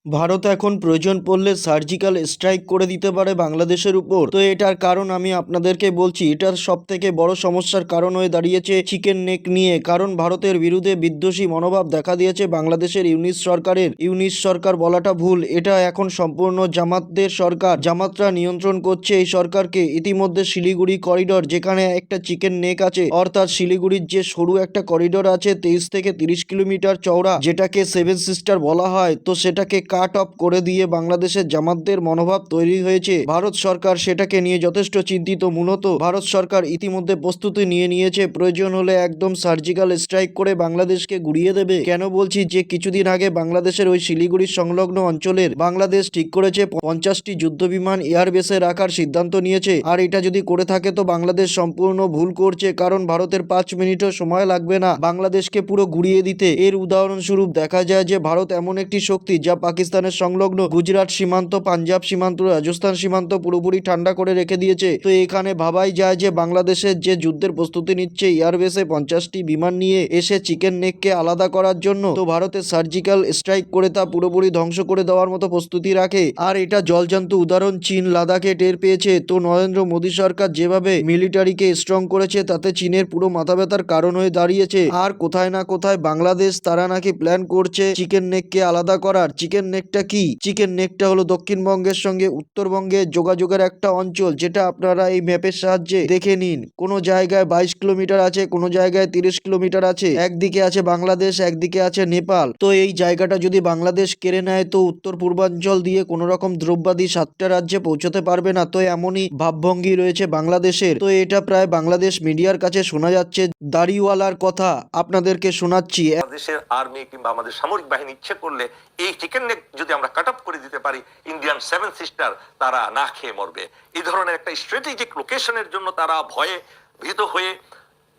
ভারত এখন প্রয়োজন পড়লে সার্জিক্যাল স্ট্রাইক করে দিতে পারে বাংলাদেশের উপর। তো এটার কারণ আমি আপনাদেরকে বলছি। এটার সবথেকে বড় সমস্যার কারণ হয়ে দাঁড়িয়েছে চিকেন নেক নিয়ে। কারণ ভারতের বিরুদ্ধে বিদ্বেষী মনোভাব দেখা দিয়েছে বাংলাদেশের ইউনিস সরকারের। ইউনিস সরকার বলাটা ভুল, এটা এখন সম্পূর্ণ জামাতদের সরকার। জামাতরা নিয়ন্ত্রণ করছে এই সরকারকে। ইতিমধ্যে শিলিগুড়ি করিডোর, যেখানে একটা চিকেন নেক আছে, অর্থাৎ শিলিগুড়ির যে সরু একটা করিডোর আছে 23 থেকে 30 কিলোমিটার চওড়া, যেটাকে সেভেন সিস্টার বলা হয়, তো সেটাকে কাট অফ করে দিয়ে বাংলাদেশের জামাতদের মনোভাব তৈরি হয়েছে। ভারত সরকার সেটাকে নিয়ে যথেষ্ট চিন্তিত। মূলত ভারত সরকার ইতিমধ্যে প্রস্তুতি নিয়ে নিয়েছে, প্রয়োজন হলে একদম সার্জিক্যাল স্ট্রাইক করে বাংলাদেশকে গুড়িয়ে দেবে। কেন বলছি, যে কিছুদিন আগে বাংলাদেশের ওই শিলিগুড়ির সংলগ্ন অঞ্চলের বাংলাদেশ ঠিক করেছে 50টি যুদ্ধবিমান এয়ারবেসে রাখার সিদ্ধান্ত নিয়েছে। আর এটা যদি করে থাকে তো বাংলাদেশ সম্পূর্ণ ভুল করছে, কারণ ভারতের 5 মিনিটও সময় লাগবে না বাংলাদেশকে পুরো গুড়িয়ে দিতে। এর উদাহরণস্বরূপ দেখা যায় যে ভারত এমন একটি শক্তি যা পাকিস্তানের সংলগ্ন গুজরাট সীমান্ত, পাঞ্জাব সীমান্ত, রাজস্থান সীমান্ত পুরোপুরি ঠান্ডা করে রেখে দিয়েছে। তো এখানে ভাবাই যায় যে বাংলাদেশের যে যুদ্ধের প্রস্তুতি নিচ্ছে এয়ারবেসে 50টি বিমান নিয়ে এসে চিকেন নেককে আলাদা করার জন্য, তো ভারতের সার্জিক্যাল স্ট্রাইক করে তা পুরোপুরি ধ্বংস করে দেওয়ার মতো প্রস্তুতি রাখে। আর এটা জলজান্ত উদাহরণ চীন লাদাখে টের পেয়েছে। তো নরেন্দ্র মোদী সরকার যেভাবে মিলিটারিকে স্ট্রং করেছে, তাতে চীনের পুরো মাথা ব্যথার কারণ হয়ে দাঁড়িয়েছে। আর কোথায় না কোথায় বাংলাদেশ তারা নাকি প্ল্যান করছে চিকেন নেককে আলাদা করার। চিকেন নেকটা কি? চিকেন নেকটা হলো দক্ষিণবঙ্গের সঙ্গে উত্তরবঙ্গের যোগাযোগের একটা অঞ্চল, যেটা আপনারা এই ম্যাপের সাহায্যে দেখে নিন। কোনো জায়গায় 22 কিলোমিটার আছে, কোনো জায়গায় 30 কিলোমিটার আছে। একদিকে আছে বাংলাদেশ, একদিকে আছে নেপাল। তো এই জায়গাটা যদি বাংলাদেশ কেড়ে নেয়, তো উত্তর পূর্বাঞ্চল দিয়ে কোনো রকম দ্রব্যাদি 7টা রাজ্যে পৌঁছতে পারবে না। তো এমনই ভাবভঙ্গি রয়েছে বাংলাদেশের। তো এটা প্রায় বাংলাদেশ মিডিয়ার কাছে শোনা যাচ্ছে। দাড়িওয়ালার কথা আপনাদেরকে শোনাচ্ছি। দেশের আর্মি কিংবা আমাদের সামরিক বাহিনী ইচ্ছে করলে এই চিকেন নেক যদি আমরা কাট অফ করে দিতে পারি, ইন্ডিয়ান সেভেন সিস্টার তারা না খেয়ে মরবে। এই ধরনের একটা স্ট্র্যাটেজিক লোকেশনের জন্য তারা ভয়ে ভীত হয়ে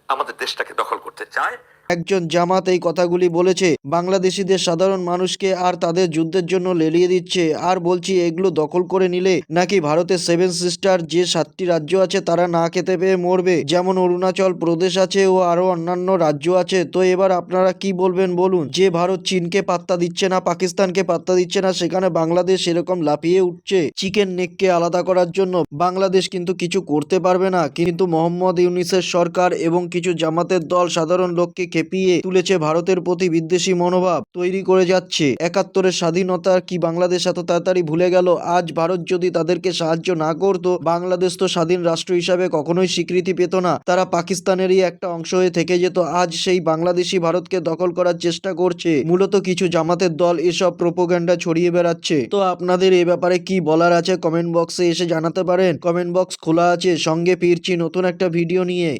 আমাদের দেশটাকে দখল করতে চায়। একজন জামাত এই কথাগুলি বলেছে, বাংলাদেশিদের সাধারণ মানুষকে আর তাদের যুদ্ধের জন্য লেলিয়ে দিচ্ছে। আর বলছি, এগুলো দখল করে নিলে নাকি ভারতের সেভেন সিস্টার যে 7টি রাজ্য আছে তারা না খেতে পেয়ে মরবে, যেমন অরুণাচল প্রদেশ আছে ও আরো অন্যান্য রাজ্য আছে। তো এবার আপনারা কি বলবেন বলুন? যে ভারত চীনকে পাত্তা দিচ্ছে না, পাকিস্তানকে পাত্তা দিচ্ছে না, সেখানে বাংলাদেশ এরকম লাফিয়ে উঠছে চিকেন নেককে আলাদা করার জন্য। বাংলাদেশ কিন্তু কিছু করতে পারবে না, কিন্তু মোহাম্মদ ইউনিসের সরকার এবং কিছু জামাতের দল সাধারণ লোককে খেপিয়ে তুলেছে, ভারতের প্রতি বিদ্বেষী মনোভাব তৈরি করে যাচ্ছে। 71-এর স্বাধীনতা কি বাংলাদেশ এত তাড়াতাড়ি ভুলে গেল? আজ ভারত যদি তাদেরকে সাহায্য না করতো, বাংলাদেশ তো স্বাধীন রাষ্ট্র হিসাবে কখনোই স্বীকৃতি পেত না। তারা পাকিস্তানেরই একটা অংশ হয়ে থেকে যেত। আজ সেই বাংলাদেশি ভারতকে দখল করার চেষ্টা করছে। মূলত কিছু জামাতের দল এসব প্রোপাগান্ডা ছড়িয়ে বেড়াচ্ছে। তো আপনাদের এ ব্যাপারে কি বলার আছে কমেন্ট বক্সে এসে জানাতে পারেন। কমেন্ট বক্স খোলা আছে। সঙ্গে ফিরছি নতুন একটা ভিডিও নিয়ে।